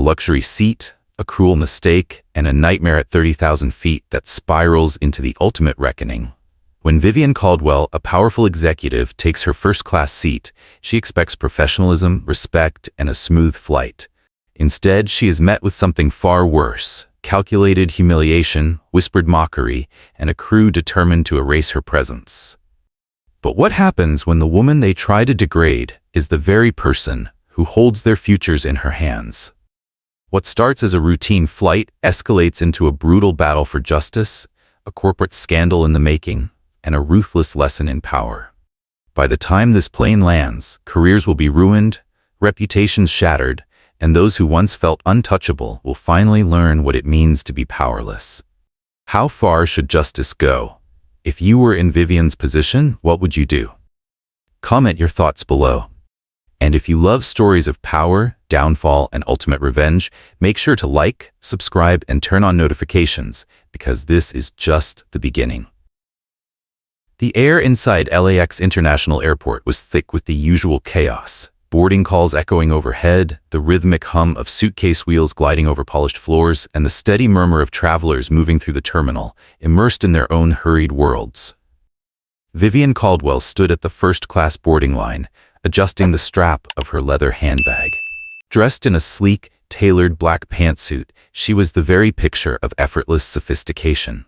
luxury seat, a cruel mistake, and a nightmare at 30,000 feet that spirals into the ultimate reckoning. When Vivian Caldwell, a powerful executive, takes her first-class seat, she expects professionalism, respect, and a smooth flight. Instead, she is met with something far worse: calculated humiliation, whispered mockery, and a crew determined to erase her presence. But what happens when the woman they try to degrade is the very person who holds their futures in her hands? What starts as a routine flight escalates into a brutal battle for justice, a corporate scandal in the making, and a ruthless lesson in power. By the time this plane lands, careers will be ruined, reputations shattered, and those who once felt untouchable will finally learn what it means to be powerless. How far should justice go? If you were in Vivian's position, what would you do? Comment your thoughts below. And if you love stories of power, downfall, and ultimate revenge, make sure to like, subscribe, and turn on notifications, because this is just the beginning. The air inside LAX International Airport was thick with the usual chaos. Boarding calls echoing overhead, the rhythmic hum of suitcase wheels gliding over polished floors, and the steady murmur of travelers moving through the terminal, immersed in their own hurried worlds. Vivian Caldwell stood at the first-class boarding line, adjusting the strap of her leather handbag. Dressed in a sleek, tailored black pantsuit, she was the very picture of effortless sophistication.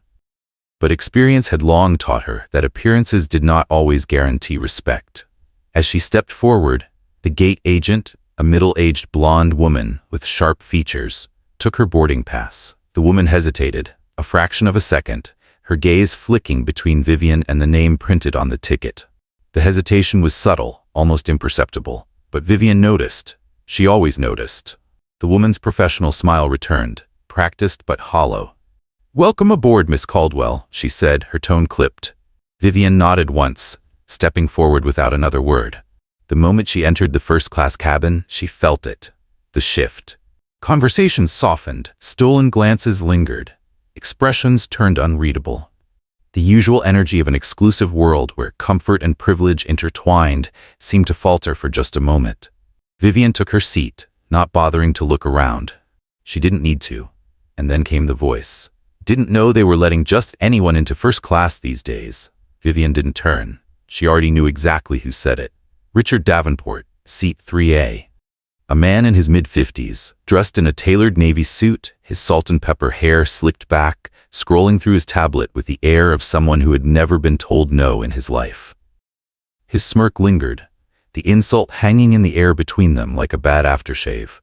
But experience had long taught her that appearances did not always guarantee respect. As she stepped forward, the gate agent, a middle-aged blonde woman with sharp features, took her boarding pass. The woman hesitated, a fraction of a second, her gaze flicking between Vivian and the name printed on the ticket. The hesitation was subtle, almost imperceptible, but Vivian noticed. She always noticed. The woman's professional smile returned, practiced but hollow. "Welcome aboard, Miss Caldwell," she said, her tone clipped. Vivian nodded once, stepping forward without another word. The moment she entered the first-class cabin, she felt it. The shift. Conversations softened, stolen glances lingered. Expressions turned unreadable. The usual energy of an exclusive world where comfort and privilege intertwined seemed to falter for just a moment. Vivian took her seat, not bothering to look around. She didn't need to. And then came the voice. Didn't know they were letting just anyone into first class these days. Vivian didn't turn. She already knew exactly who said it. Richard Davenport, seat 3A. A man in his mid-50s, dressed in a tailored navy suit, his salt and pepper hair slicked back, scrolling through his tablet with the air of someone who had never been told no in his life. His smirk lingered, the insult hanging in the air between them like a bad aftershave.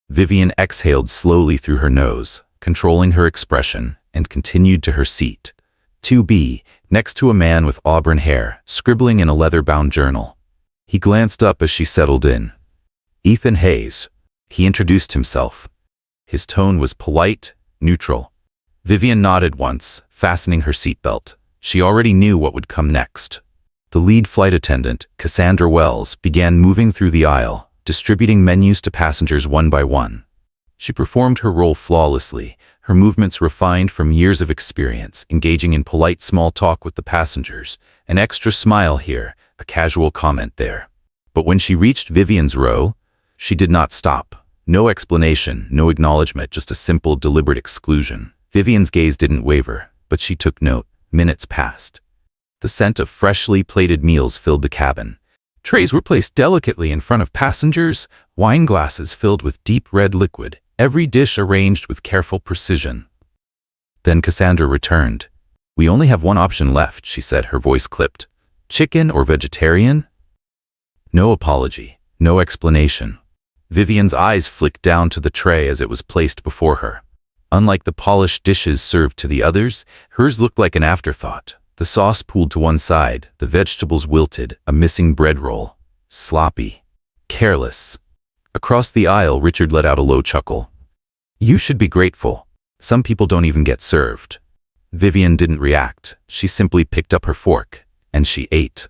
Vivian exhaled slowly through her nose, controlling her expression, and continued to her seat. 2B, next to a man with auburn hair, scribbling in a leather-bound journal. He glanced up as she settled in. "Ethan Hayes," he introduced himself. His tone was polite, neutral. Vivian nodded once, fastening her seatbelt. She already knew what would come next. The lead flight attendant, Cassandra Wells, began moving through the aisle, distributing menus to passengers one by one. She performed her role flawlessly, her movements refined from years of experience, engaging in polite small talk with the passengers, an extra smile here, a casual comment there. But when she reached Vivian's row, she did not stop. No explanation, no acknowledgement, just a simple, deliberate exclusion. Vivian's gaze didn't waver, but she took note. Minutes passed. The scent of freshly plated meals filled the cabin. Trays were placed delicately in front of passengers, wine glasses filled with deep red liquid, every dish arranged with careful precision. Then Cassandra returned. "We only have one option left," she said, her voice clipped. "Chicken or vegetarian?" No apology, no explanation. Vivian's eyes flicked down to the tray as it was placed before her. Unlike the polished dishes served to the others, hers looked like an afterthought. The sauce pooled to one side, the vegetables wilted, a missing bread roll. Sloppy. Careless. Across the aisle, Richard let out a low chuckle. "You should be grateful. Some people don't even get served." Vivian didn't react. She simply picked up her fork, and she ate.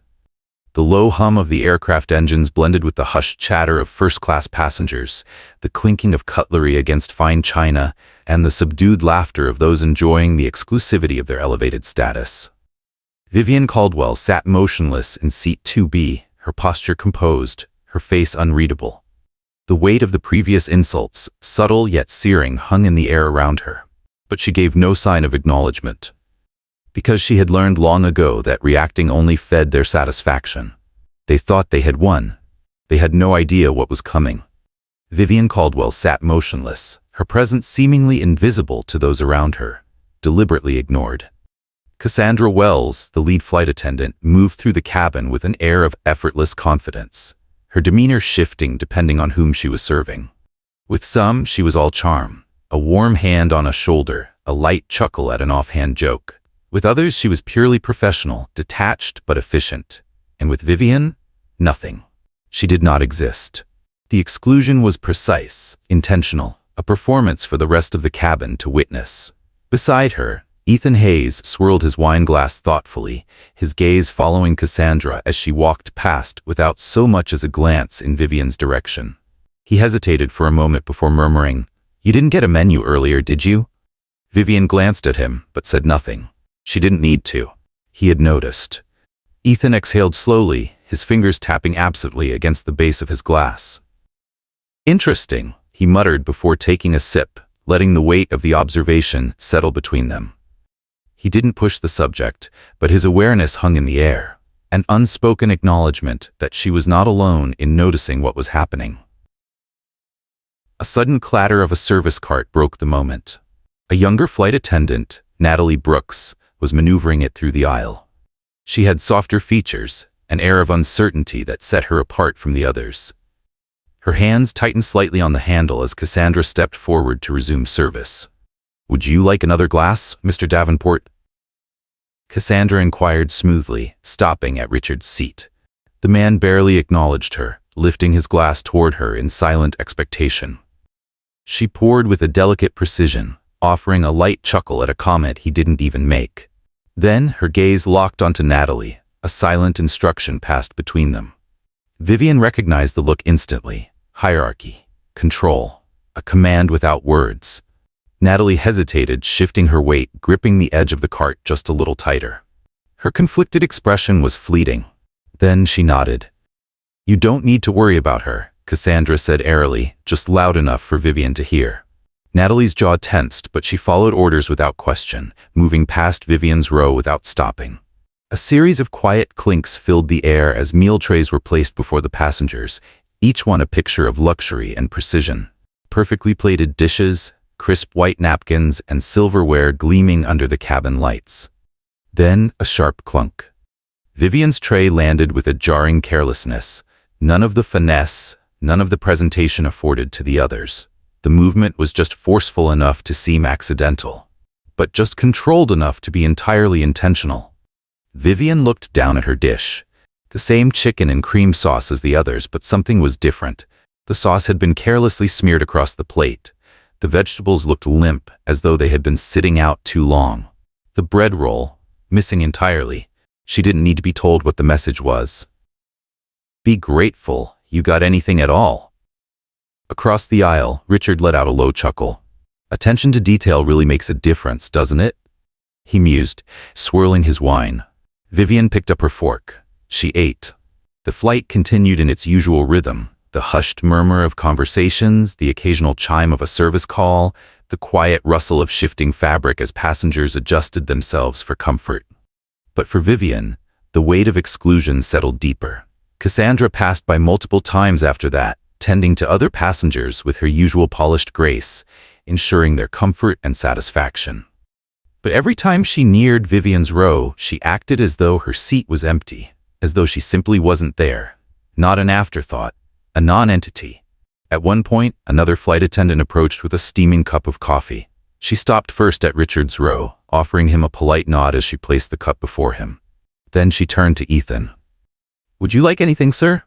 The low hum of the aircraft engines blended with the hushed chatter of first-class passengers, the clinking of cutlery against fine china, and the subdued laughter of those enjoying the exclusivity of their elevated status. Vivian Caldwell sat motionless in seat 2B, her posture composed, her face unreadable. The weight of the previous insults, subtle yet searing, hung in the air around her. But she gave no sign of acknowledgement. Because she had learned long ago that reacting only fed their satisfaction. They thought they had won. They had no idea what was coming. Vivian Caldwell sat motionless, her presence seemingly invisible to those around her, deliberately ignored. Cassandra Wells, the lead flight attendant, moved through the cabin with an air of effortless confidence, her demeanor shifting depending on whom she was serving. With some, she was all charm, a warm hand on a shoulder, a light chuckle at an offhand joke. With others, she was purely professional, detached but efficient. And with Vivian, nothing. She did not exist. The exclusion was precise, intentional, a performance for the rest of the cabin to witness. Beside her, Ethan Hayes swirled his wine glass thoughtfully, his gaze following Cassandra as she walked past without so much as a glance in Vivian's direction. He hesitated for a moment before murmuring, "You didn't get a menu earlier, did you?" Vivian glanced at him, but said nothing. She didn't need to. He had noticed. Ethan exhaled slowly, his fingers tapping absently against the base of his glass. "Interesting," he muttered before taking a sip, letting the weight of the observation settle between them. He didn't push the subject, but his awareness hung in the air, an unspoken acknowledgement that she was not alone in noticing what was happening. A sudden clatter of a service cart broke the moment. A younger flight attendant, Natalie Brooks, was maneuvering it through the aisle. She had softer features, an air of uncertainty that set her apart from the others. Her hands tightened slightly on the handle as Cassandra stepped forward to resume service. "Would you like another glass, Mr. Davenport?" Cassandra inquired smoothly, stopping at Richard's seat. The man barely acknowledged her, lifting his glass toward her in silent expectation. She poured with a delicate precision, offering a light chuckle at a comment he didn't even make. Then her gaze locked onto Natalie, a silent instruction passed between them. Vivian recognized the look instantly. Hierarchy, control, a command without words. Natalie hesitated, shifting her weight, gripping the edge of the cart just a little tighter. Her conflicted expression was fleeting. Then she nodded. "You don't need to worry about her," Cassandra said airily, just loud enough for Vivian to hear. Natalie's jaw tensed, but she followed orders without question, moving past Vivian's row without stopping. A series of quiet clinks filled the air as meal trays were placed before the passengers, each one a picture of luxury and precision. Perfectly plated dishes, crisp white napkins, and silverware gleaming under the cabin lights. Then a sharp clunk. Vivian's tray landed with a jarring carelessness, none of the finesse, none of the presentation afforded to the others. The movement was just forceful enough to seem accidental, but just controlled enough to be entirely intentional. Vivian looked down at her dish. The same chicken and cream sauce as the others, but something was different. The sauce had been carelessly smeared across the plate. The vegetables looked limp, as though they had been sitting out too long. The bread roll, missing entirely. She didn't need to be told what the message was. "Be grateful you got anything at all." Across the aisle, Richard let out a low chuckle. "Attention to detail really makes a difference, doesn't it?" He mused, swirling his wine. Vivian picked up her fork. She ate. The flight continued in its usual rhythm, the hushed murmur of conversations, the occasional chime of a service call, the quiet rustle of shifting fabric as passengers adjusted themselves for comfort. But for Vivian, the weight of exclusion settled deeper. Cassandra passed by multiple times after that, tending to other passengers with her usual polished grace, ensuring their comfort and satisfaction. But every time she neared Vivian's row, she acted as though her seat was empty, as though she simply wasn't there. Not an afterthought, a non-entity. At one point, another flight attendant approached with a steaming cup of coffee. She stopped first at Richard's row, offering him a polite nod as she placed the cup before him. Then she turned to Ethan. "Would you like anything, sir?"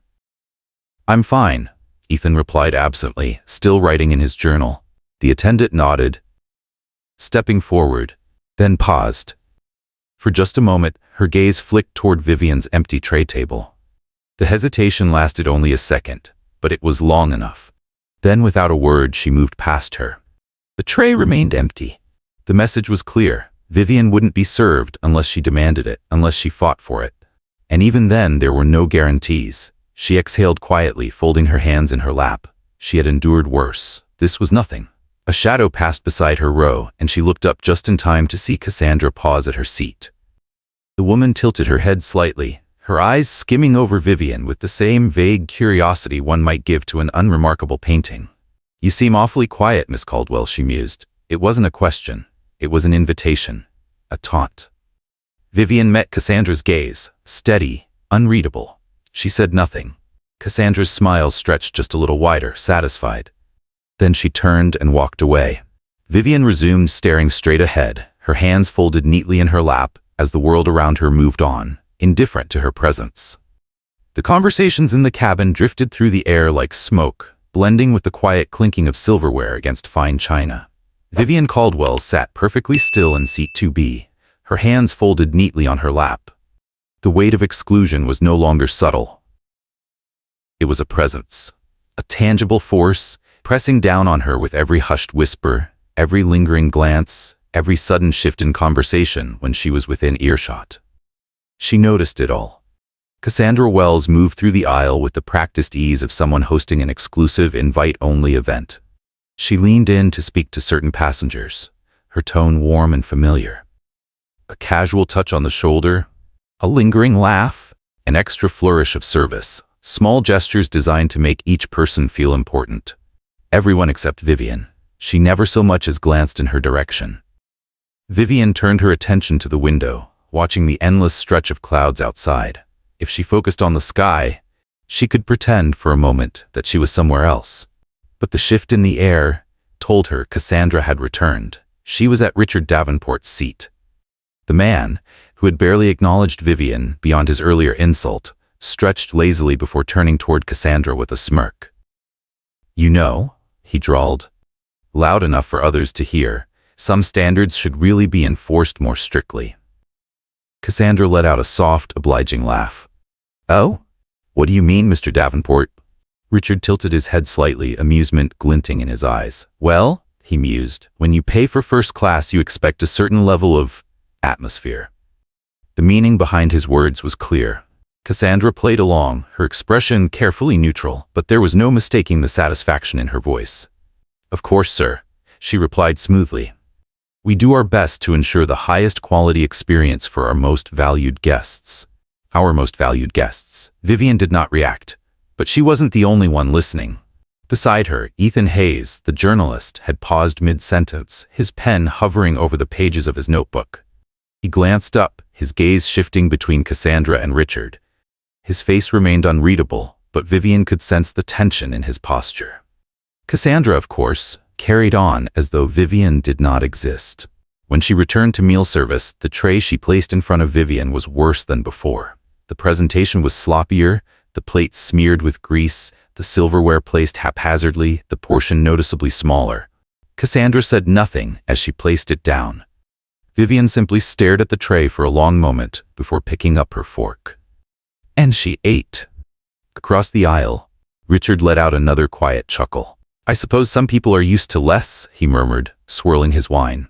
"I'm fine," Ethan replied absently, still writing in his journal. The attendant nodded, stepping forward, then paused. For just a moment, her gaze flicked toward Vivian's empty tray table. The hesitation lasted only a second, but it was long enough. Then, without a word, she moved past her. The tray remained empty. The message was clear. Vivian wouldn't be served unless she demanded it, unless she fought for it. And even then, there were no guarantees. She exhaled quietly, folding her hands in her lap. She had endured worse. This was nothing. A shadow passed beside her row, and she looked up just in time to see Cassandra pause at her seat. The woman tilted her head slightly, her eyes skimming over Vivian with the same vague curiosity one might give to an unremarkable painting. "You seem awfully quiet, Miss Caldwell," she mused. It wasn't a question. It was an invitation. A taunt. Vivian met Cassandra's gaze, steady, unreadable. She said nothing. Cassandra's smile stretched just a little wider, satisfied. Then she turned and walked away. Vivian resumed staring straight ahead, her hands folded neatly in her lap as the world around her moved on, indifferent to her presence. The conversations in the cabin drifted through the air like smoke, blending with the quiet clinking of silverware against fine china. Vivian Caldwell sat perfectly still in seat 2B, her hands folded neatly on her lap. The weight of exclusion was no longer subtle. It was a presence, a tangible force, pressing down on her with every hushed whisper, every lingering glance, every sudden shift in conversation when she was within earshot. She noticed it all. Cassandra Wells moved through the aisle with the practiced ease of someone hosting an exclusive invite-only event. She leaned in to speak to certain passengers, her tone warm and familiar. A casual touch on the shoulder, a lingering laugh, an extra flourish of service, small gestures designed to make each person feel important. Everyone except Vivian. She never so much as glanced in her direction. Vivian turned her attention to the window, watching the endless stretch of clouds outside. If she focused on the sky, she could pretend for a moment that she was somewhere else. But the shift in the air told her Cassandra had returned. She was at Richard Davenport's seat. The man, who had barely acknowledged Vivian beyond his earlier insult, stretched lazily before turning toward Cassandra with a smirk. "You know," he drawled, loud enough for others to hear, "some standards should really be enforced more strictly." Cassandra let out a soft, obliging laugh. "Oh? What do you mean, Mr. Davenport?" Richard tilted his head slightly, amusement glinting in his eyes. "Well," he mused, "when you pay for first class, you expect a certain level of atmosphere." The meaning behind his words was clear. Cassandra played along, her expression carefully neutral, but there was no mistaking the satisfaction in her voice. "Of course, sir," she replied smoothly. "We do our best to ensure the highest quality experience for our most valued guests." Our most valued guests. Vivian did not react, but she wasn't the only one listening. Beside her, Ethan Hayes, the journalist, had paused mid-sentence, his pen hovering over the pages of his notebook. He glanced up, his gaze shifting between Cassandra and Richard. His face remained unreadable, but Vivian could sense the tension in his posture. Cassandra, of course, carried on as though Vivian did not exist. When she returned to meal service, the tray she placed in front of Vivian was worse than before. The presentation was sloppier, the plates smeared with grease, the silverware placed haphazardly, the portion noticeably smaller. Cassandra said nothing as she placed it down. Vivian simply stared at the tray for a long moment before picking up her fork. And she ate. Across the aisle, Richard let out another quiet chuckle. "I suppose some people are used to less," he murmured, swirling his wine.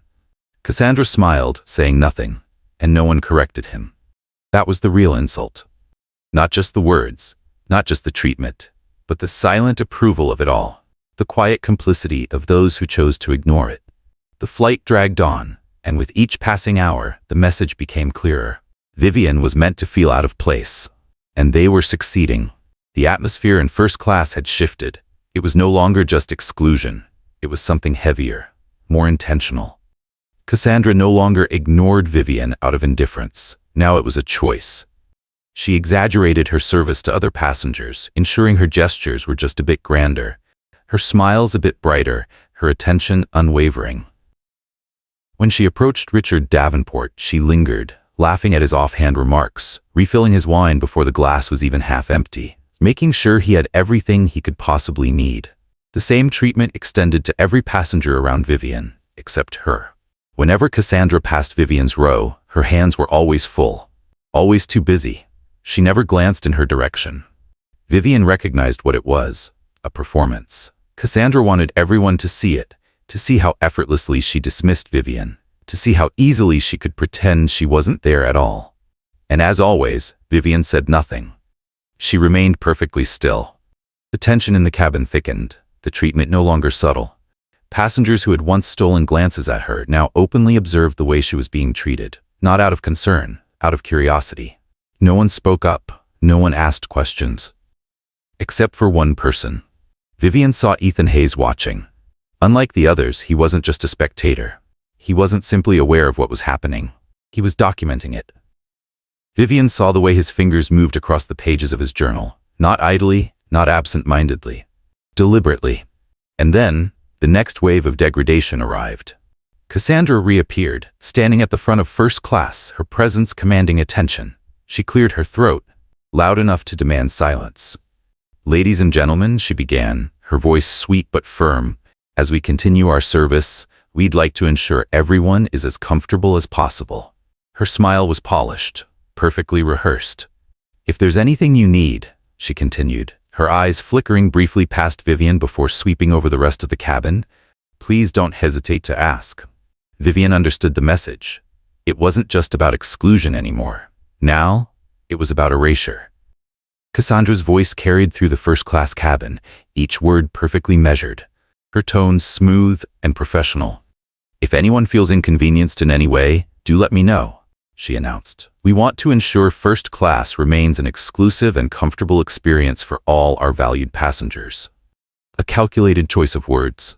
Cassandra smiled, saying nothing, and no one corrected him. That was the real insult. Not just the words, not just the treatment, but the silent approval of it all, the quiet complicity of those who chose to ignore it. The flight dragged on, and with each passing hour, the message became clearer. Vivian was meant to feel out of place, and they were succeeding. The atmosphere in first class had shifted. It was no longer just exclusion. It was something heavier, more intentional. Cassandra no longer ignored Vivian out of indifference. Now it was a choice. She exaggerated her service to other passengers, ensuring her gestures were just a bit grander, her smiles a bit brighter, her attention unwavering. When she approached Richard Davenport, she lingered, laughing at his offhand remarks, refilling his wine before the glass was even half empty, making sure he had everything he could possibly need. The same treatment extended to every passenger around Vivian, except her. Whenever Cassandra passed Vivian's row, her hands were always full, always too busy. She never glanced in her direction. Vivian recognized what it was, a performance. Cassandra wanted everyone to see it, to see how effortlessly she dismissed Vivian, to see how easily she could pretend she wasn't there at all. And as always, Vivian said nothing. She remained perfectly still. The tension in the cabin thickened. the treatment no longer subtle. Passengers who had once stolen glances at her now openly observed the way she was being treated, not out of concern, out of curiosity. No one spoke up, no one asked questions. Except for one person. Vivian saw Ethan Hayes watching. Unlike the others, he wasn't just a spectator. He wasn't simply aware of what was happening. He was documenting it. Vivian saw the way his fingers moved across the pages of his journal, not idly, not absent-mindedly, deliberately. And then, the next wave of degradation arrived. Cassandra reappeared, standing at the front of first class, her presence commanding attention. She cleared her throat, loud enough to demand silence. "Ladies and gentlemen," she began, her voice sweet but firm, "as we continue our service, we'd like to ensure everyone is as comfortable as possible." Her smile was polished, perfectly rehearsed. "If there's anything you need," she continued, her eyes flickering briefly past Vivian before sweeping over the rest of the cabin, "please don't hesitate to ask." Vivian understood the message. It wasn't just about exclusion anymore. Now, it was about erasure. Cassandra's voice carried through the first-class cabin, each word perfectly measured, her tone smooth and professional. "If anyone feels inconvenienced in any way, do let me know," she announced. "We want to ensure first class remains an exclusive and comfortable experience for all our valued passengers." A calculated choice of words.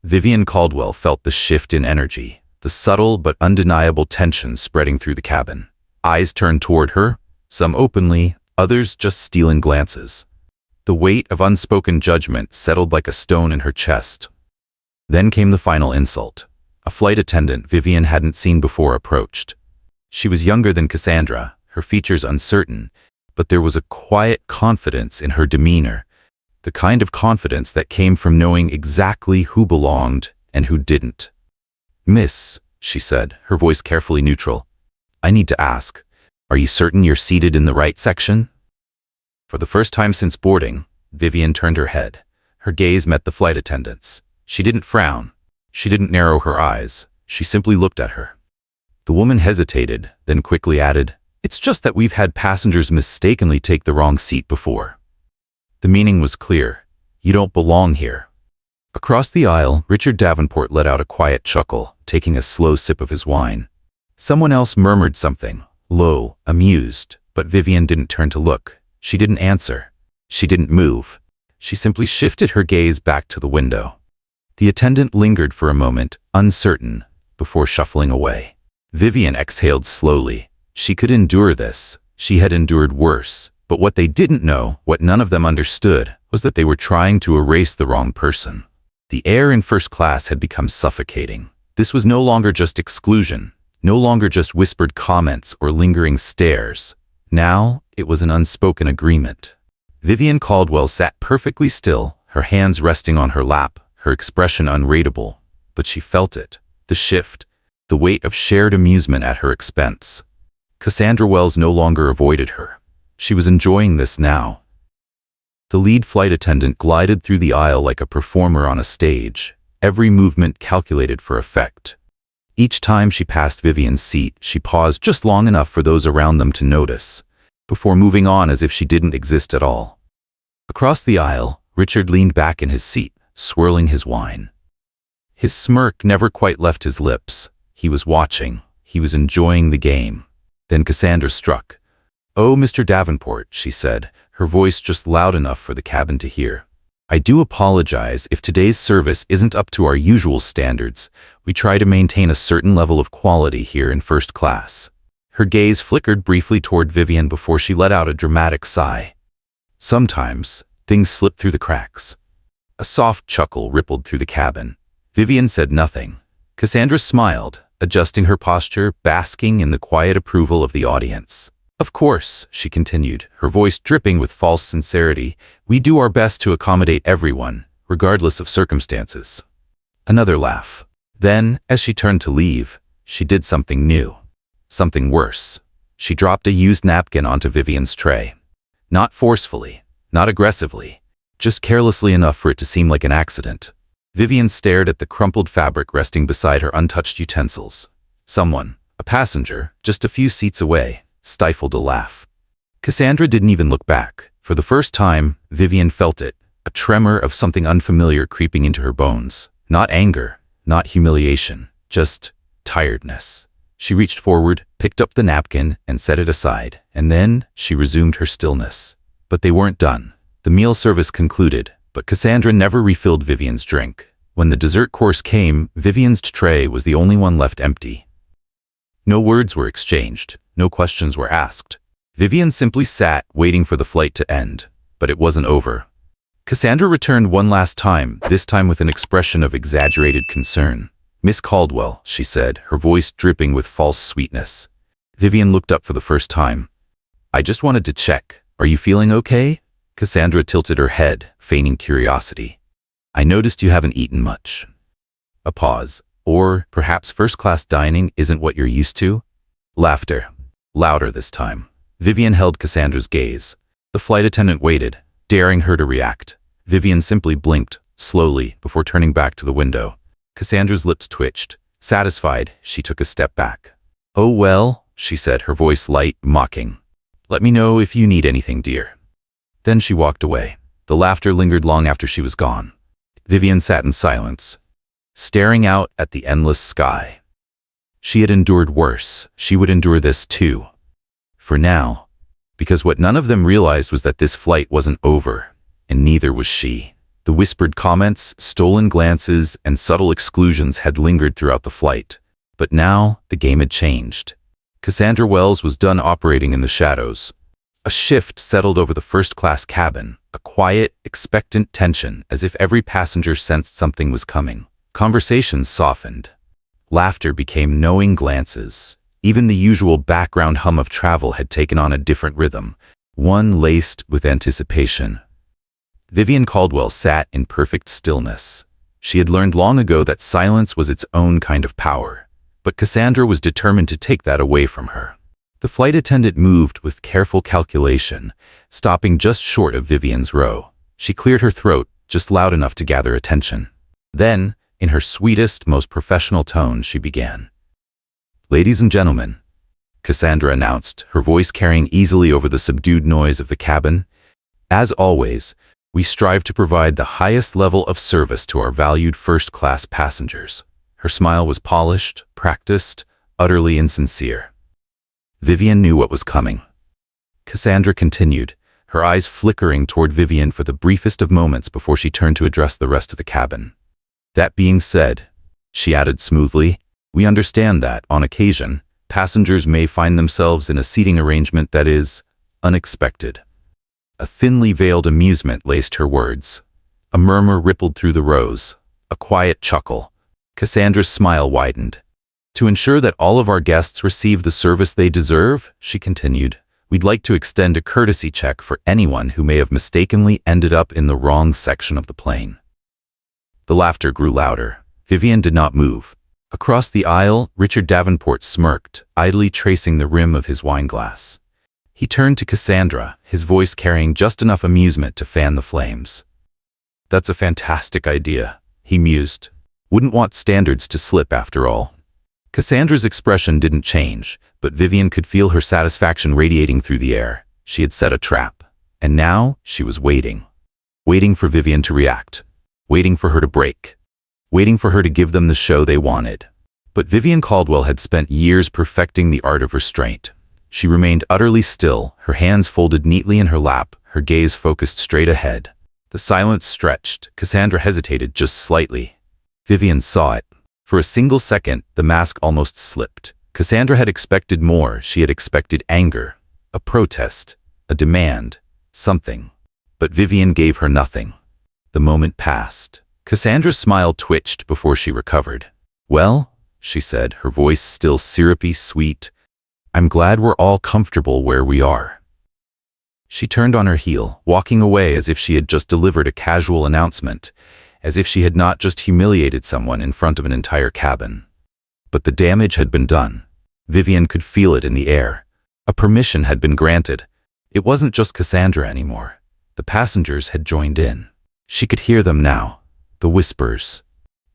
Vivian Caldwell felt the shift in energy, the subtle but undeniable tension spreading through the cabin. Eyes turned toward her, some openly, others just stealing glances. The weight of unspoken judgment settled like a stone in her chest. Then came the final insult. A flight attendant Vivian hadn't seen before approached. She was younger than Cassandra, her features uncertain, but there was a quiet confidence in her demeanor, the kind of confidence that came from knowing exactly who belonged and who didn't. "Miss," she said, her voice carefully neutral, "I need to ask, are you certain you're seated in the right section?" For the first time since boarding, Vivian turned her head. Her gaze met the flight attendant's. She didn't frown. She didn't narrow her eyes. She simply looked at her. The woman hesitated, then quickly added, "It's just that we've had passengers mistakenly take the wrong seat before." The meaning was clear. You don't belong here. Across the aisle, Richard Davenport let out a quiet chuckle, taking a slow sip of his wine. Someone else murmured something, low, amused, but Vivian didn't turn to look. She didn't answer. She didn't move. She simply shifted her gaze back to the window. The attendant lingered for a moment, uncertain, before shuffling away. Vivian exhaled slowly. She could endure this. She had endured worse. But what they didn't know, what none of them understood, was that they were trying to erase the wrong person. The air in first class had become suffocating. This was no longer just exclusion, no longer just whispered comments or lingering stares. Now, it was an unspoken agreement. Vivian Caldwell sat perfectly still, her hands resting on her lap, her expression unreadable. But she felt it, the shift, the weight of shared amusement at her expense. Cassandra Wells no longer avoided her. She was enjoying this now. The lead flight attendant glided through the aisle like a performer on a stage, every movement calculated for effect. Each time she passed Vivian's seat, she paused just long enough for those around them to notice, before moving on as if she didn't exist at all. Across the aisle, Richard leaned back in his seat, swirling his wine. His smirk never quite left his lips. He was watching. He was enjoying the game. Then Cassandra struck. "Oh, Mr. Davenport," she said, her voice just loud enough for the cabin to hear. "I do apologize if today's service isn't up to our usual standards. We try to maintain a certain level of quality here in first class." Her gaze flickered briefly toward Vivian before she let out a dramatic sigh. Sometimes, things slip through the cracks. A soft chuckle rippled through the cabin. Vivian said nothing. Cassandra smiled, adjusting her posture, basking in the quiet approval of the audience. "Of course," she continued, her voice dripping with false sincerity, "we do our best to accommodate everyone, regardless of circumstances." Another laugh. Then, as she turned to leave, she did something new. Something worse. She dropped a used napkin onto Vivian's tray. Not forcefully, not aggressively, just carelessly enough for it to seem like an accident. Vivian stared at the crumpled fabric resting beside her untouched utensils. Someone, a passenger, just a few seats away, stifled a laugh. Cassandra didn't even look back. For the first time, Vivian felt it, a tremor of something unfamiliar creeping into her bones. Not anger, not humiliation, just tiredness. She reached forward, picked up the napkin, and set it aside, and then she resumed her stillness. But they weren't done. The meal service concluded, but Cassandra never refilled Vivian's drink. When the dessert course came, Vivian's tray was the only one left empty. No words were exchanged, no questions were asked. Vivian simply sat, waiting for the flight to end, but it wasn't over. Cassandra returned one last time, this time with an expression of exaggerated concern. "Miss Caldwell," she said, her voice dripping with false sweetness. Vivian looked up for the first time. "I just wanted to check. Are you feeling okay?" Cassandra tilted her head, feigning curiosity. "I noticed you haven't eaten much." A pause. "Or perhaps first-class dining isn't what you're used to?" Laughter. Louder this time. Vivian held Cassandra's gaze. The flight attendant waited, daring her to react. Vivian simply blinked, slowly, before turning back to the window. Cassandra's lips twitched. Satisfied, she took a step back. "Oh well," she said, her voice light, mocking. "Let me know if you need anything, dear." Then she walked away. The laughter lingered long after she was gone. Vivian sat in silence, staring out at the endless sky. She had endured worse. She would endure this too. For now. Because what none of them realized was that this flight wasn't over, and neither was she. The whispered comments, stolen glances, and subtle exclusions had lingered throughout the flight. But now, the game had changed. Cassandra Wells was done operating in the shadows. A shift settled over the first-class cabin, a quiet, expectant tension, as if every passenger sensed something was coming. Conversations softened. Laughter became knowing glances. Even the usual background hum of travel had taken on a different rhythm, one laced with anticipation. Vivian Caldwell sat in perfect stillness. She had learned long ago that silence was its own kind of power, but Cassandra was determined to take that away from her. The flight attendant moved with careful calculation, stopping just short of Vivian's row. She cleared her throat, just loud enough to gather attention. Then, in her sweetest, most professional tone, she began. "Ladies and gentlemen," Cassandra announced, her voice carrying easily over the subdued noise of the cabin, "as always, we strive to provide the highest level of service to our valued first-class passengers." Her smile was polished, practiced, utterly insincere. Vivian knew what was coming. Cassandra continued, her eyes flickering toward Vivian for the briefest of moments before she turned to address the rest of the cabin. "That being said," she added smoothly, "we understand that, on occasion, passengers may find themselves in a seating arrangement that is unexpected." A thinly veiled amusement laced her words. A murmur rippled through the rows. A quiet chuckle. Cassandra's smile widened. "To ensure that all of our guests receive the service they deserve," she continued, "we'd like to extend a courtesy check for anyone who may have mistakenly ended up in the wrong section of the plane." The laughter grew louder. Vivian did not move. Across the aisle, Richard Davenport smirked, idly tracing the rim of his wineglass. He turned to Cassandra, his voice carrying just enough amusement to fan the flames. "That's a fantastic idea," he mused. "Wouldn't want standards to slip after all." Cassandra's expression didn't change, but Vivian could feel her satisfaction radiating through the air. She had set a trap, and now she was waiting. Waiting for Vivian to react. Waiting for her to break. Waiting for her to give them the show they wanted. But Vivian Caldwell had spent years perfecting the art of restraint. She remained utterly still, her hands folded neatly in her lap, her gaze focused straight ahead. The silence stretched. Cassandra hesitated just slightly. Vivian saw it. For a single second, the mask almost slipped. Cassandra had expected more. She had expected anger, a protest, a demand, something. But Vivian gave her nothing. The moment passed. Cassandra's smile twitched before she recovered. "Well," she said, her voice still syrupy, sweet, "I'm glad we're all comfortable where we are." She turned on her heel, walking away as if she had just delivered a casual announcement, as if she had not just humiliated someone in front of an entire cabin. But the damage had been done. Vivian could feel it in the air. A permission had been granted. It wasn't just Cassandra anymore. The passengers had joined in. She could hear them now. The whispers.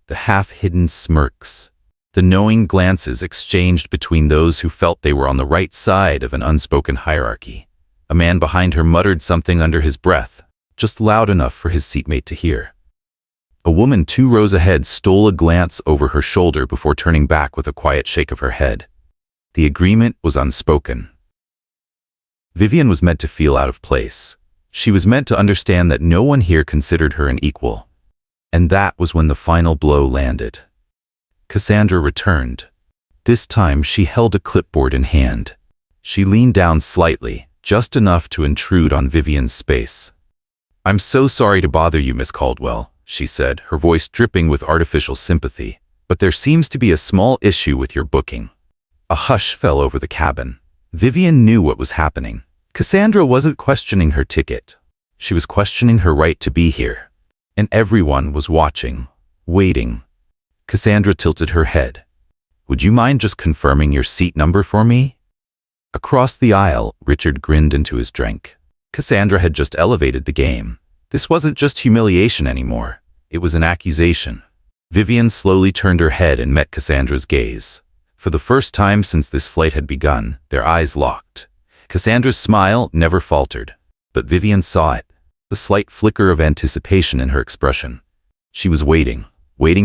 The half-hidden smirks. The knowing glances exchanged between those who felt they were on the right side of an unspoken hierarchy. A man behind her muttered something under his breath, just loud enough for his seatmate to hear. A woman 2 rows ahead stole a glance over her shoulder before turning back with a quiet shake of her head. The agreement was unspoken. Vivian was meant to feel out of place. She was meant to understand that no one here considered her an equal. And that was when the final blow landed. Cassandra returned. This time she held a clipboard in hand. She leaned down slightly, just enough to intrude on Vivian's space. "I'm so sorry to bother you, Miss Caldwell," she said, her voice dripping with artificial sympathy. "But there seems to be a small issue with your booking." A hush fell over the cabin. Vivian knew what was happening. Cassandra wasn't questioning her ticket. She was questioning her right to be here. And everyone was watching, waiting. Cassandra tilted her head. "Would you mind just confirming your seat number for me?" Across the aisle, Richard grinned into his drink. Cassandra had just elevated the game. This wasn't just humiliation anymore. It was an accusation. Vivian slowly turned her head and met Cassandra's gaze. For the first time since this flight had begun, their eyes locked. Cassandra's smile never faltered, but Vivian saw it, the slight flicker of anticipation in her expression. She was waiting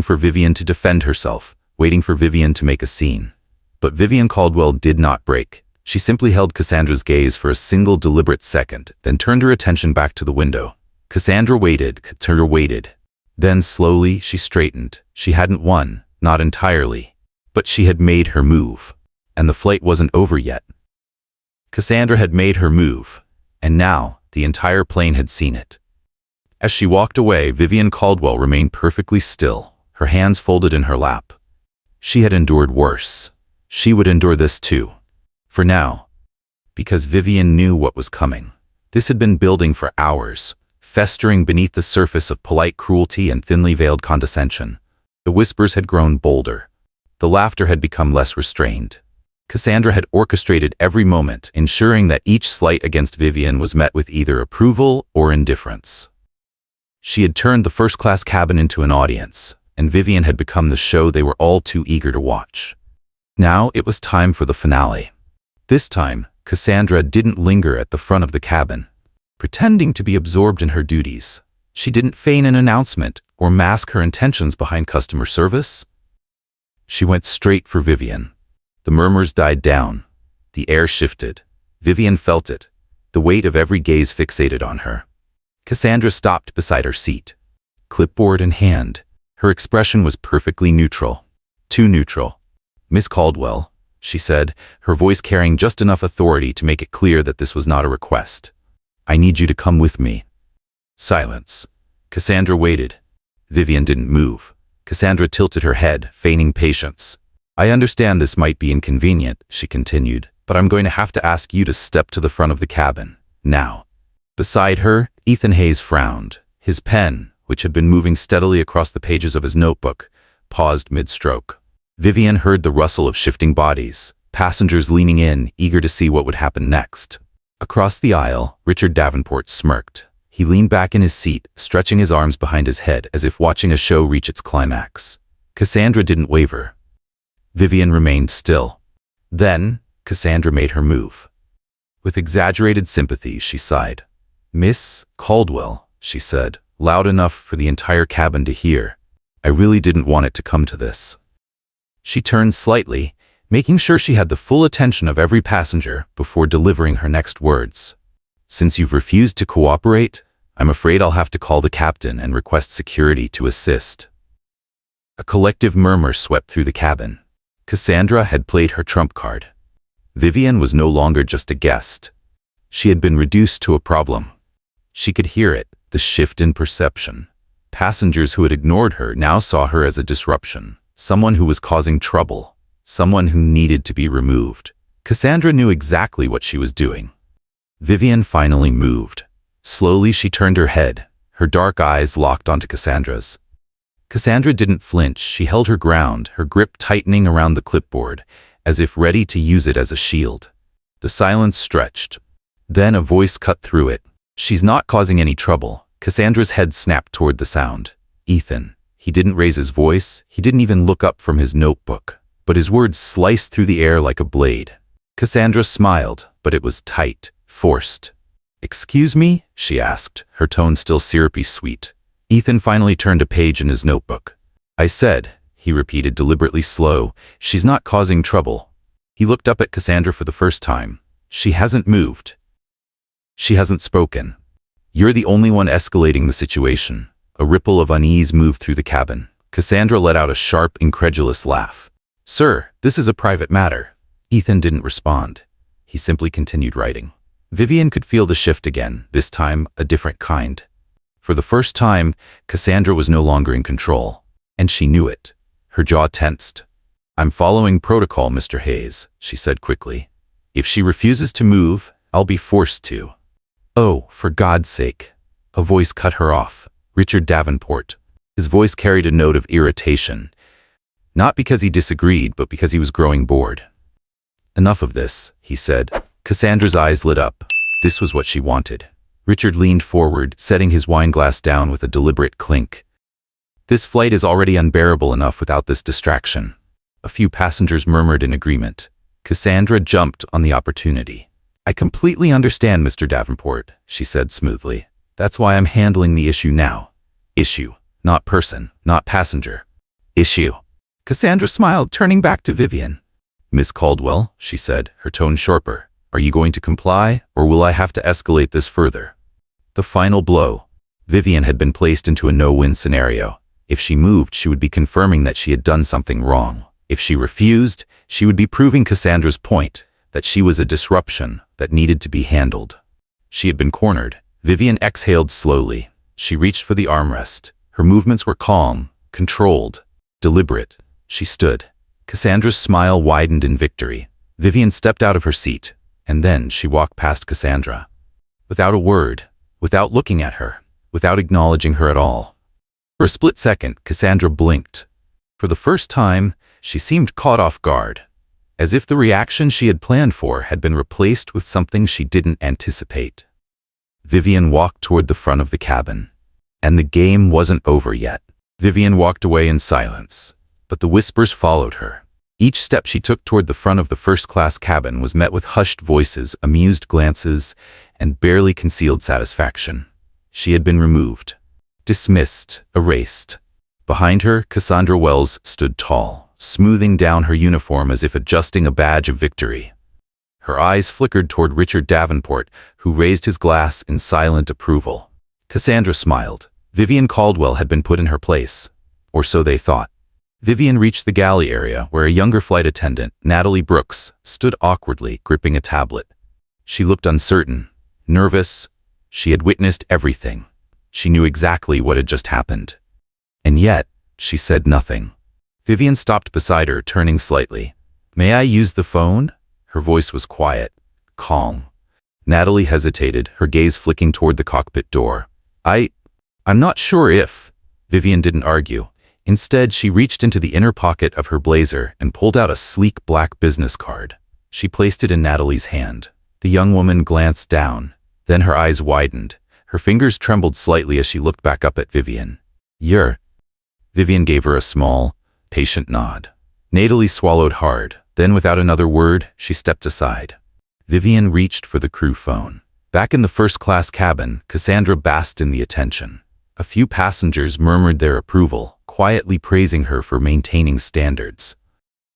for Vivian to defend herself, waiting for Vivian to make a scene. But Vivian Caldwell did not break. She simply held Cassandra's gaze for a single deliberate second, then turned her attention back to the window. Cassandra waited. Then slowly she straightened. She hadn't won, not entirely, but she had made her move. And the flight wasn't over yet. Cassandra had made her move, and now the entire plane had seen it. As she walked away, Vivian Caldwell remained perfectly still, her hands folded in her lap. She had endured worse. She would endure this too. For now. Because Vivian knew what was coming. This had been building for hours, festering beneath the surface of polite cruelty and thinly veiled condescension. The whispers had grown bolder. The laughter had become less restrained. Cassandra had orchestrated every moment, ensuring that each slight against Vivian was met with either approval or indifference. She had turned the first-class cabin into an audience, and Vivian had become the show they were all too eager to watch. Now it was time for the finale. This time, Cassandra didn't linger at the front of the cabin, pretending to be absorbed in her duties. She didn't feign an announcement or mask her intentions behind customer service. She went straight for Vivian. The murmurs died down. The air shifted. Vivian felt it, the weight of every gaze fixated on her. Cassandra stopped beside her seat, clipboard in hand. Her expression was perfectly neutral. Too neutral. "Miss Caldwell," she said, her voice carrying just enough authority to make it clear that this was not a request. "I need you to come with me." Silence. Cassandra waited. Vivian didn't move. Cassandra tilted her head, feigning patience. "I understand this might be inconvenient," she continued, "but I'm going to have to ask you to step to the front of the cabin, now." Beside her, Ethan Hayes frowned. His pen, which had been moving steadily across the pages of his notebook, paused mid-stroke. Vivian heard the rustle of shifting bodies, passengers leaning in, eager to see what would happen next. Across the aisle, Richard Davenport smirked. He leaned back in his seat, stretching his arms behind his head as if watching a show reach its climax. Cassandra didn't waver. Vivian remained still. Then, Cassandra made her move. With exaggerated sympathy, she sighed. "Miss Caldwell," she said, loud enough for the entire cabin to hear. "I really didn't want it to come to this." She turned slightly, making sure she had the full attention of every passenger before delivering her next words. "Since you've refused to cooperate, I'm afraid I'll have to call the captain and request security to assist." A collective murmur swept through the cabin. Cassandra had played her trump card. Vivian was no longer just a guest. She had been reduced to a problem. She could hear it, the shift in perception. Passengers who had ignored her now saw her as a disruption, someone who was causing trouble, someone who needed to be removed. Cassandra knew exactly what she was doing. Vivian finally moved. Slowly she turned her head, her dark eyes locked onto Cassandra's. Cassandra didn't flinch. She held her ground, her grip tightening around the clipboard, as if ready to use it as a shield. The silence stretched. Then a voice cut through it. "She's not causing any trouble." Cassandra's head snapped toward the sound. "Ethan." He didn't raise his voice. He didn't even look up from his notebook. But his words sliced through the air like a blade. Cassandra smiled, but it was tight, forced. "Excuse me?" she asked, her tone still syrupy sweet. Ethan finally turned a page in his notebook. "I said," he repeated deliberately slow, "she's not causing trouble." He looked up at Cassandra for the first time. She hasn't moved. She hasn't spoken. "You're the only one escalating the situation." A ripple of unease moved through the cabin. Cassandra let out a sharp, incredulous laugh. "Sir, this is a private matter." Ethan didn't respond. He simply continued writing. Vivian could feel the shift again, this time a different kind. For the first time, Cassandra was no longer in control, and she knew it. Her jaw tensed. "I'm following protocol, Mr. Hayes," she said quickly. "If she refuses to move, I'll be forced to." "Oh, for God's sake." A voice cut her off. Richard Davenport. His voice carried a note of irritation. Not because he disagreed, but because he was growing bored. "Enough of this," he said. Cassandra's eyes lit up. This was what she wanted. Richard leaned forward, setting his wine glass down with a deliberate clink. "This flight is already unbearable enough without this distraction." A few passengers murmured in agreement. Cassandra jumped on the opportunity. "I completely understand, Mr. Davenport," she said smoothly. "That's why I'm handling the issue now." Issue. Not person, not passenger. Issue. Cassandra smiled, turning back to Vivian. "Miss Caldwell," she said, her tone sharper, "are you going to comply, or will I have to escalate this further?" The final blow. Vivian had been placed into a no-win scenario. If she moved, she would be confirming that she had done something wrong. If she refused, she would be proving Cassandra's point, that she was a disruption that needed to be handled. She had been cornered. Vivian exhaled slowly. She reached for the armrest. Her movements were calm, controlled, deliberate. She stood. Cassandra's smile widened in victory. Vivian stepped out of her seat, and then she walked past Cassandra. Without a word, without looking at her, without acknowledging her at all. For a split second, Cassandra blinked. For the first time, she seemed caught off guard, as if the reaction she had planned for had been replaced with something she didn't anticipate. Vivian walked toward the front of the cabin. And the game wasn't over yet. Vivian walked away in silence, but the whispers followed her. Each step she took toward the front of the first-class cabin was met with hushed voices, amused glances, and barely concealed satisfaction. She had been removed, dismissed, erased. Behind her, Cassandra Wells stood tall, smoothing down her uniform as if adjusting a badge of victory. Her eyes flickered toward Richard Davenport, who raised his glass in silent approval. Cassandra smiled. Vivian Caldwell had been put in her place, or so they thought. Vivian reached the galley area where a younger flight attendant, Natalie Brooks, stood awkwardly gripping a tablet. She looked uncertain, nervous. She had witnessed everything. She knew exactly what had just happened. And yet, she said nothing. Vivian stopped beside her, turning slightly. "May I use the phone?" Her voice was quiet, calm. Natalie hesitated, her gaze flicking toward the cockpit door. I'm not sure if..." Vivian didn't argue. Instead, she reached into the inner pocket of her blazer and pulled out a sleek black business card. She placed it in Natalie's hand. The young woman glanced down. Then her eyes widened. Her fingers trembled slightly as she looked back up at Vivian. "You're..." Vivian gave her a small, patient nod. Natalie swallowed hard. Then, without another word, she stepped aside. Vivian reached for the crew phone. Back in the first-class cabin, Cassandra basked in the attention. A few passengers murmured their approval, quietly praising her for maintaining standards.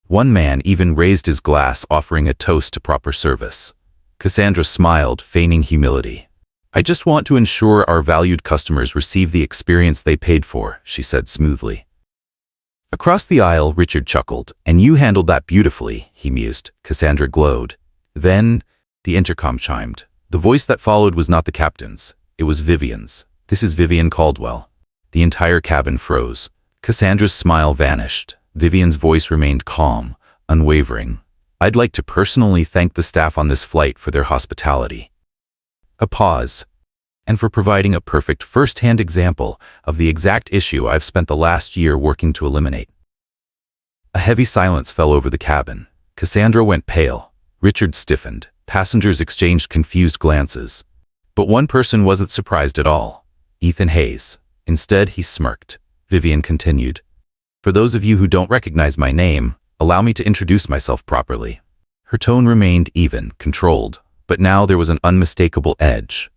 One man even raised his glass, offering a toast to proper service. Cassandra smiled, feigning humility. "I just want to ensure our valued customers receive the experience they paid for," she said smoothly. Across the aisle, Richard chuckled. "And you handled that beautifully," he mused. Cassandra glowed. Then, the intercom chimed. The voice that followed was not the captain's. It was Vivian's. "This is Vivian Caldwell." The entire cabin froze. Cassandra's smile vanished. Vivian's voice remained calm, unwavering. "I'd like to personally thank the staff on this flight for their hospitality." A pause. "And for providing a perfect first-hand example of the exact issue I've spent the last year working to eliminate." A heavy silence fell over the cabin. Cassandra went pale. Richard stiffened. Passengers exchanged confused glances. But one person wasn't surprised at all. Ethan Hayes. Instead, he smirked. Vivian continued. "For those of you who don't recognize my name, allow me to introduce myself properly." Her tone remained even, controlled, but now there was an unmistakable edge.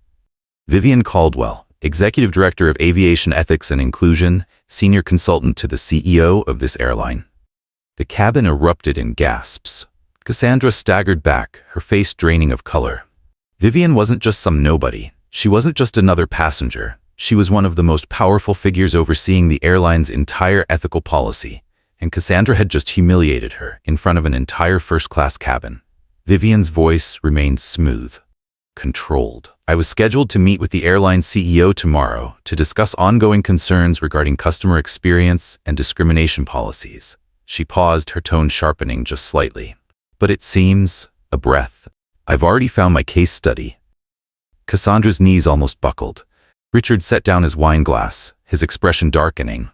Vivian Caldwell, Executive Director of Aviation Ethics and Inclusion, Senior Consultant to the CEO of this airline. The cabin erupted in gasps. Cassandra staggered back, her face draining of color. Vivian wasn't just some nobody. She wasn't just another passenger. She was one of the most powerful figures overseeing the airline's entire ethical policy, and Cassandra had just humiliated her in front of an entire first-class cabin. Vivian's voice remained smooth, controlled. I was scheduled to meet with the airline CEO tomorrow to discuss ongoing concerns regarding customer experience and discrimination policies. She paused, her tone sharpening just slightly. But it seems, a breath. I've already found my case study. Cassandra's knees almost buckled. Richard set down his wine glass, his expression darkening.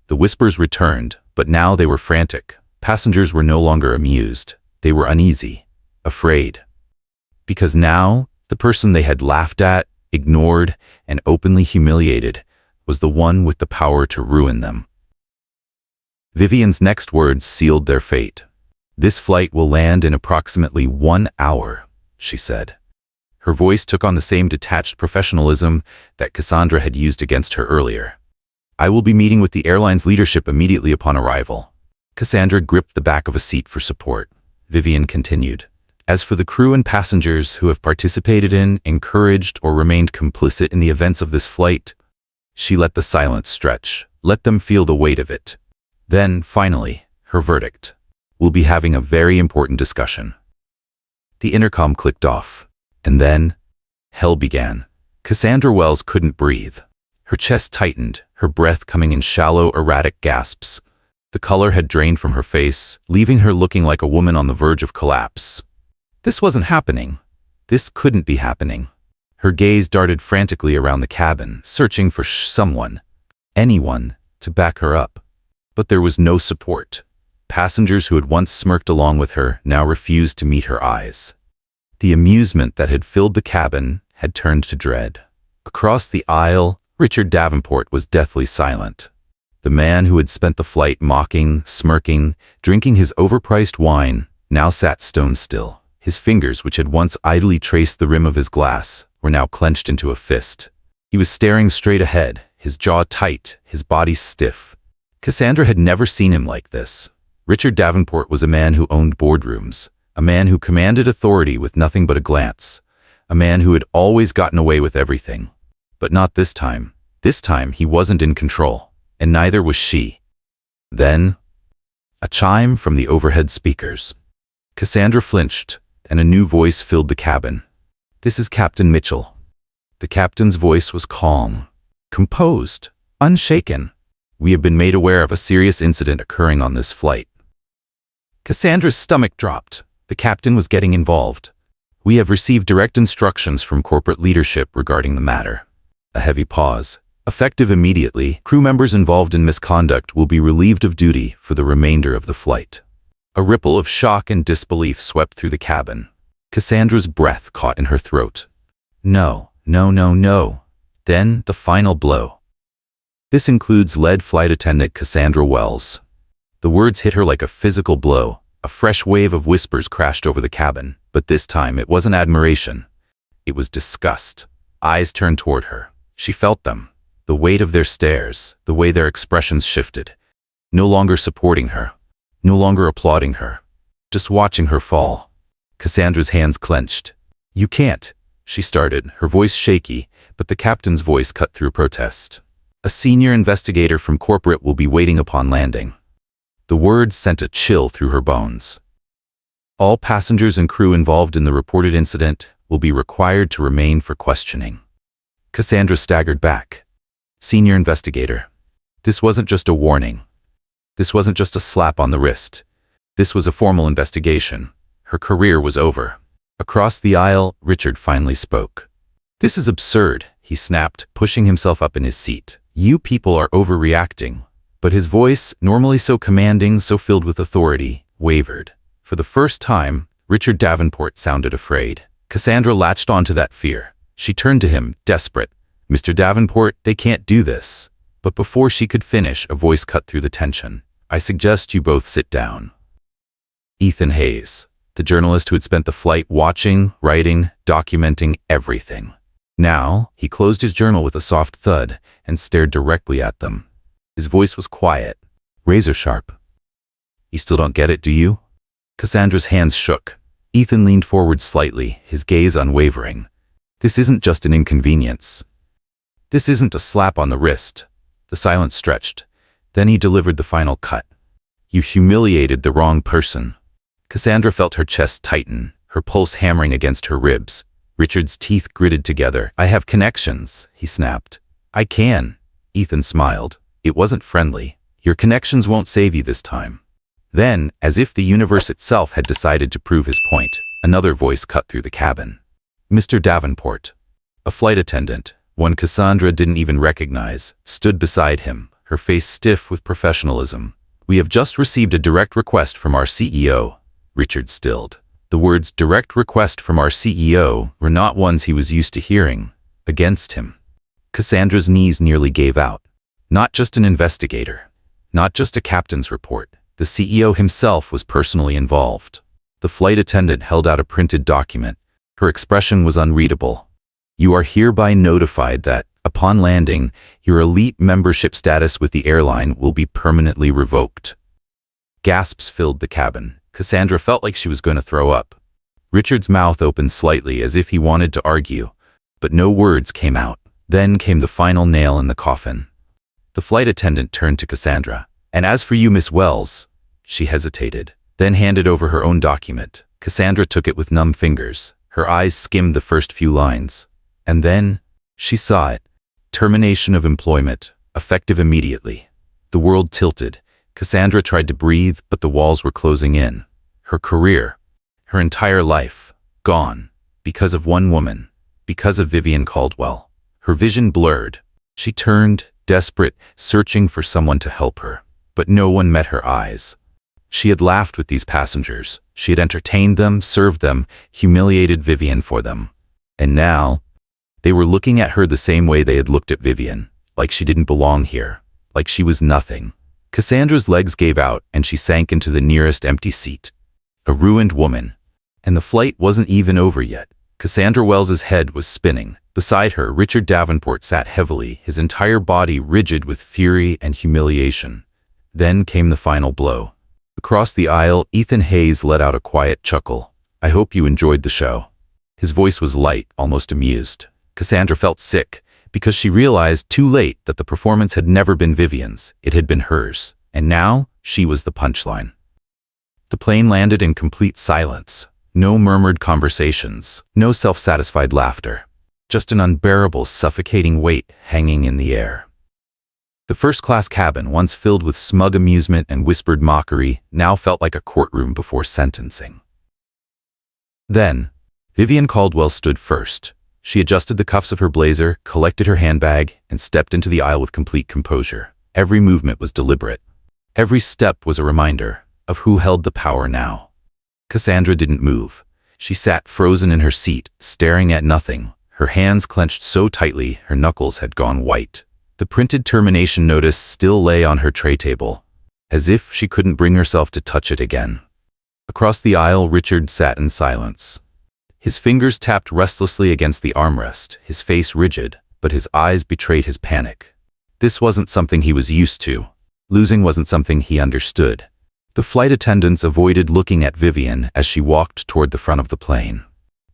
The whispers returned, but now they were frantic. Passengers were no longer amused. They were uneasy, afraid. Because now, the person they had laughed at, ignored, and openly humiliated was the one with the power to ruin them. Vivian's next words sealed their fate. "This flight will land in approximately 1 hour," she said. Her voice took on the same detached professionalism that Cassandra had used against her earlier. "I will be meeting with the airline's leadership immediately upon arrival." Cassandra gripped the back of a seat for support. Vivian continued. "As for the crew and passengers who have participated in, encouraged, or remained complicit in the events of this flight," she let the silence stretch. "Let them feel the weight of it." Then, finally, her verdict. "We'll be having a very important discussion." The intercom clicked off. And then, hell began. Cassandra Wells couldn't breathe. Her chest tightened, her breath coming in shallow, erratic gasps. The color had drained from her face, leaving her looking like a woman on the verge of collapse. This wasn't happening. This couldn't be happening. Her gaze darted frantically around the cabin, searching for someone, anyone, to back her up. But there was no support. Passengers who had once smirked along with her now refused to meet her eyes. The amusement that had filled the cabin had turned to dread. Across the aisle, Richard Davenport was deathly silent. The man who had spent the flight mocking, smirking, drinking his overpriced wine, now sat stone still. His fingers, which had once idly traced the rim of his glass, were now clenched into a fist. He was staring straight ahead, his jaw tight, his body stiff. Cassandra had never seen him like this. Richard Davenport was a man who owned boardrooms, a man who commanded authority with nothing but a glance, a man who had always gotten away with everything. But not this time. This time he wasn't in control, and neither was she. Then, a chime from the overhead speakers. Cassandra flinched, and a new voice filled the cabin. "This is Captain Mitchell." The captain's voice was calm, composed, unshaken. "We have been made aware of a serious incident occurring on this flight." Cassandra's stomach dropped. The captain was getting involved. "We have received direct instructions from corporate leadership regarding the matter." A heavy pause. "Effective immediately, crew members involved in misconduct will be relieved of duty for the remainder of the flight." A ripple of shock and disbelief swept through the cabin. Cassandra's breath caught in her throat. No, no, no, no. Then the final blow. "This includes lead flight attendant Cassandra Wells." The words hit her like a physical blow. A fresh wave of whispers crashed over the cabin, but this time it wasn't admiration. It was disgust. Eyes turned toward her. She felt them. The weight of their stares, the way their expressions shifted. No longer supporting her. No longer applauding her. Just watching her fall. Cassandra's hands clenched. "You can't," she started, her voice shaky, but the captain's voice cut through protest. "A senior investigator from corporate will be waiting upon landing." The words sent a chill through her bones. "All passengers and crew involved in the reported incident will be required to remain for questioning." Cassandra staggered back. "Senior investigator." This wasn't just a warning. This wasn't just a slap on the wrist. This was a formal investigation. Her career was over. Across the aisle, Richard finally spoke. "This is absurd," he snapped, pushing himself up in his seat. "You people are overreacting." But his voice, normally so commanding, so filled with authority, wavered. For the first time, Richard Davenport sounded afraid. Cassandra latched onto that fear. She turned to him, desperate. "Mr. Davenport, they can't do this." But before she could finish, a voice cut through the tension. "I suggest you both sit down." Ethan Hayes, the journalist who had spent the flight watching, writing, documenting everything. Now, he closed his journal with a soft thud and stared directly at them. His voice was quiet, razor sharp. You still don't get it, do you? Cassandra's hands shook. Ethan leaned forward slightly, his gaze unwavering. This isn't just an inconvenience. This isn't a slap on the wrist. The silence stretched. Then he delivered the final cut. You humiliated the wrong person. Cassandra felt her chest tighten, her pulse hammering against her ribs. Richard's teeth gritted together. I have connections, he snapped. I can. Ethan smiled. It wasn't friendly. Your connections won't save you this time. Then, as if the universe itself had decided to prove his point, another voice cut through the cabin. Mr. Davenport. A flight attendant, one Cassandra didn't even recognize, stood beside him, her face stiff with professionalism. We have just received a direct request from our CEO. Richard stilled. The words direct request from our CEO were not ones he was used to hearing. Against him. Cassandra's knees nearly gave out. Not just an investigator. Not just a captain's report. The CEO himself was personally involved. The flight attendant held out a printed document. Her expression was unreadable. You are hereby notified that, upon landing, your elite membership status with the airline will be permanently revoked. Gasps filled the cabin. Cassandra felt like she was going to throw up. Richard's mouth opened slightly as if he wanted to argue, but no words came out. Then came the final nail in the coffin. The flight attendant turned to Cassandra. And as for you, Miss Wells, she hesitated, then handed over her own document. Cassandra took it with numb fingers. Her eyes skimmed the first few lines. And then, she saw it. Termination of employment, effective immediately. The world tilted. Cassandra tried to breathe, but the walls were closing in. Her career, her entire life, gone. Because of one woman. Because of Vivian Caldwell. Her vision blurred. She turned, desperate, searching for someone to help her. But no one met her eyes. She had laughed with these passengers. She had entertained them, served them, humiliated Vivian for them. And now, they were looking at her the same way they had looked at Vivian, like she didn't belong here, like she was nothing. Cassandra's legs gave out and she sank into the nearest empty seat. A ruined woman. And the flight wasn't even over yet. Cassandra Wells's head was spinning. Beside her, Richard Davenport sat heavily, his entire body rigid with fury and humiliation. Then came the final blow. Across the aisle, Ethan Hayes let out a quiet chuckle. I hope you enjoyed the show. His voice was light, almost amused. Cassandra felt sick, because she realized too late that the performance had never been Vivian's, it had been hers. And now, she was the punchline. The plane landed in complete silence. No murmured conversations, no self-satisfied laughter. Just an unbearable, suffocating weight hanging in the air. The first-class cabin, once filled with smug amusement and whispered mockery, now felt like a courtroom before sentencing. Then, Vivian Caldwell stood first. She adjusted the cuffs of her blazer, collected her handbag, and stepped into the aisle with complete composure. Every movement was deliberate. Every step was a reminder of who held the power now. Cassandra didn't move. She sat frozen in her seat, staring at nothing. Her hands clenched so tightly, her knuckles had gone white. The printed termination notice still lay on her tray table, as if she couldn't bring herself to touch it again. Across the aisle, Richard sat in silence. His fingers tapped restlessly against the armrest, his face rigid, but his eyes betrayed his panic. This wasn't something he was used to. Losing wasn't something he understood. The flight attendants avoided looking at Vivian as she walked toward the front of the plane.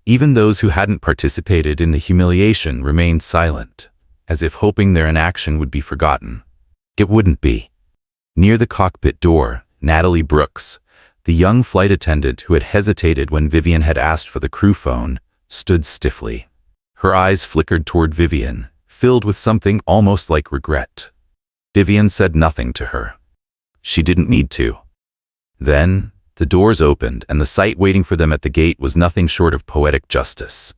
Even those who hadn't participated in the humiliation remained silent, as if hoping their inaction would be forgotten. It wouldn't be. Near the cockpit door, Natalie Brooks, the young flight attendant who had hesitated when Vivian had asked for the crew phone, stood stiffly. Her eyes flickered toward Vivian, filled with something almost like regret. Vivian said nothing to her. She didn't need to. Then, the doors opened and the sight waiting for them at the gate was nothing short of poetic justice.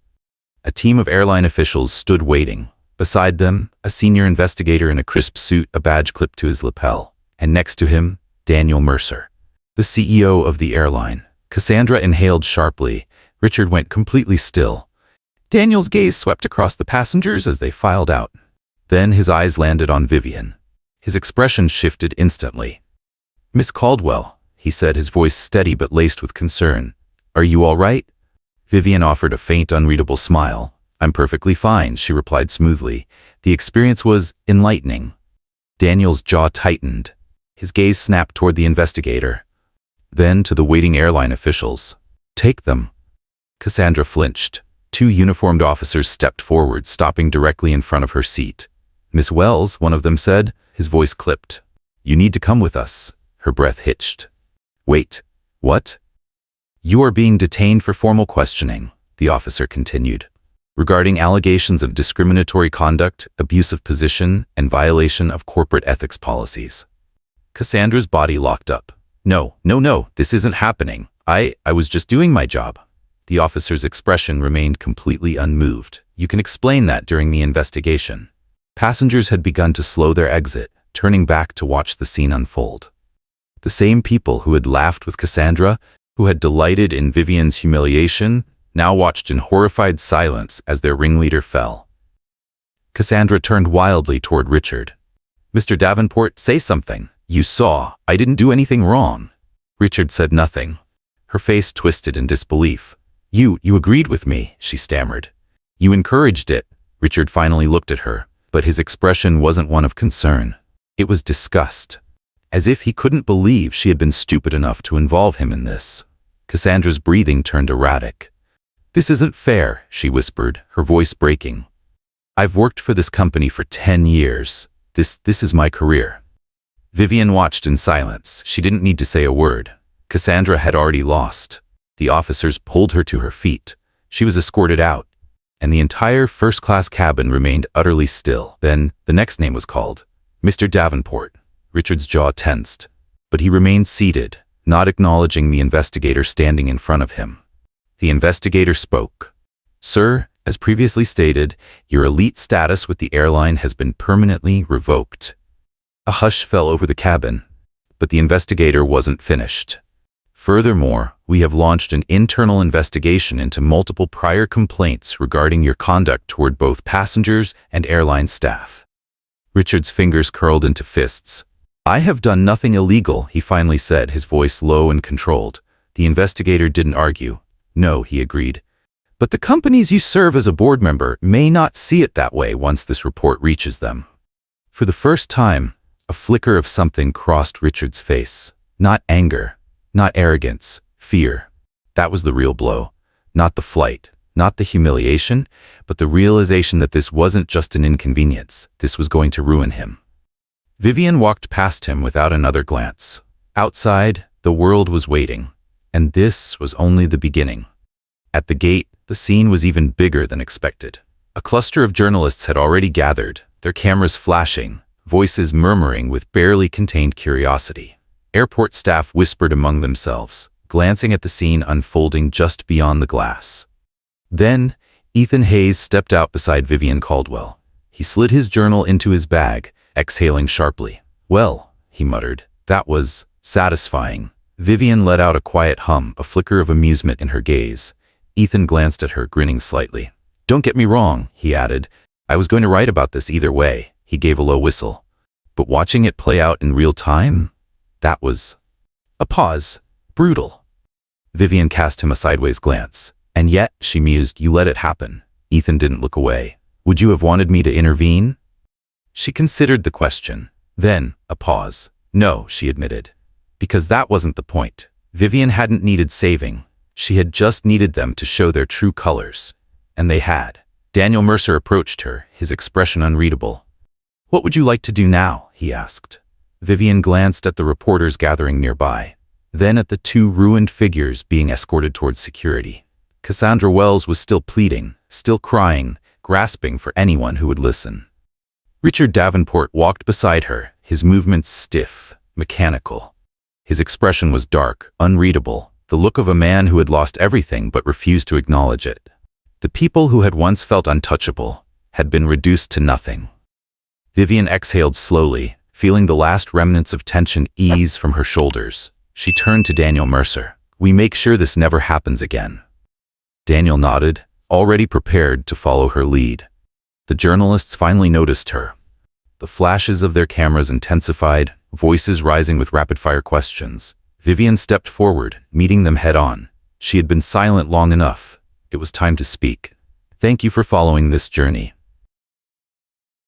A team of airline officials stood waiting. Beside them, a senior investigator in a crisp suit, a badge clipped to his lapel. And next to him, Daniel Mercer, the CEO of the airline. Cassandra inhaled sharply. Richard went completely still. Daniel's gaze swept across the passengers as they filed out. Then his eyes landed on Vivian. His expression shifted instantly. Miss Caldwell, he said, his voice steady but laced with concern. Are you all right? Vivian offered a faint, unreadable smile. "I'm perfectly fine," she replied smoothly. The experience was enlightening. Daniel's jaw tightened. His gaze snapped toward the investigator. Then to the waiting airline officials. "Take them." Cassandra flinched. Two uniformed officers stepped forward, stopping directly in front of her seat. "Miss Wells," one of them said, his voice clipped. "You need to come with us." Her breath hitched. "Wait, what?" "You are being detained for formal questioning," the officer continued, "regarding allegations of discriminatory conduct, abuse of position, and violation of corporate ethics policies." Cassandra's body locked up. No, this isn't happening. I was just doing my job." The officer's expression remained completely unmoved. "You can explain that during the investigation." Passengers had begun to slow their exit, turning back to watch the scene unfold. The same people who had laughed with Cassandra, who had delighted in Vivian's humiliation, now watched in horrified silence as their ringleader fell. Cassandra turned wildly toward Richard. "Mr. Davenport, say something. You saw. I didn't do anything wrong." Richard said nothing. Her face twisted in disbelief. You agreed with me," she stammered. "You encouraged it." Richard finally looked at her, but his expression wasn't one of concern. It was disgust, as if he couldn't believe she had been stupid enough to involve him in this. Cassandra's breathing turned erratic. "This isn't fair," she whispered, her voice breaking. "I've worked for this company for 10 years. This is my career." Vivian watched in silence. She didn't need to say a word. Cassandra had already lost. The officers pulled her to her feet. She was escorted out, and the entire first-class cabin remained utterly still. Then the next name was called. "Mr. Davenport." Richard's jaw tensed, but he remained seated, not acknowledging the investigator standing in front of him. The investigator spoke. "Sir, as previously stated, your elite status with the airline has been permanently revoked." A hush fell over the cabin, but the investigator wasn't finished. "Furthermore, we have launched an internal investigation into multiple prior complaints regarding your conduct toward both passengers and airline staff." Richard's fingers curled into fists. "I have done nothing illegal," he finally said, his voice low and controlled. The investigator didn't argue. "No," he agreed. "But the companies you serve as a board member may not see it that way once this report reaches them." For the first time, a flicker of something crossed Richard's face. Not anger, not arrogance, fear. That was the real blow. Not the flight, not the humiliation, but the realization that this wasn't just an inconvenience. This was going to ruin him. Vivian walked past him without another glance. Outside, the world was waiting, and this was only the beginning. At the gate, the scene was even bigger than expected. A cluster of journalists had already gathered, their cameras flashing, voices murmuring with barely contained curiosity. Airport staff whispered among themselves, glancing at the scene unfolding just beyond the glass. Then, Ethan Hayes stepped out beside Vivian Caldwell. He slid his journal into his bag, exhaling sharply. "Well," he muttered, "that was satisfying." Vivian let out a quiet hum, a flicker of amusement in her gaze. Ethan glanced at her, grinning slightly. "Don't get me wrong," he added. "I was going to write about this either way." He gave a low whistle. "But watching it play out in real time? That was..." A pause. Brutal. Vivian cast him a sideways glance. "And yet," she mused, "you let it happen." Ethan didn't look away. "Would you have wanted me to intervene?" She considered the question. Then, a pause. "No," she admitted. Because that wasn't the point. Vivian hadn't needed saving. She had just needed them to show their true colors. And they had. Daniel Mercer approached her, his expression unreadable. "What would you like to do now?" he asked. Vivian glanced at the reporters gathering nearby, then at the two ruined figures being escorted towards security. Cassandra Wells was still pleading, still crying, grasping for anyone who would listen. Richard Davenport walked beside her, his movements stiff, mechanical. His expression was dark, unreadable, the look of a man who had lost everything but refused to acknowledge it. The people who had once felt untouchable had been reduced to nothing. Vivian exhaled slowly, feeling the last remnants of tension ease from her shoulders. She turned to Daniel Mercer. "We make sure this never happens again." Daniel nodded, already prepared to follow her lead. The journalists finally noticed her. The flashes of their cameras intensified, voices rising with rapid-fire questions. Vivian stepped forward, meeting them head-on. She had been silent long enough. It was time to speak. Thank you for following this journey.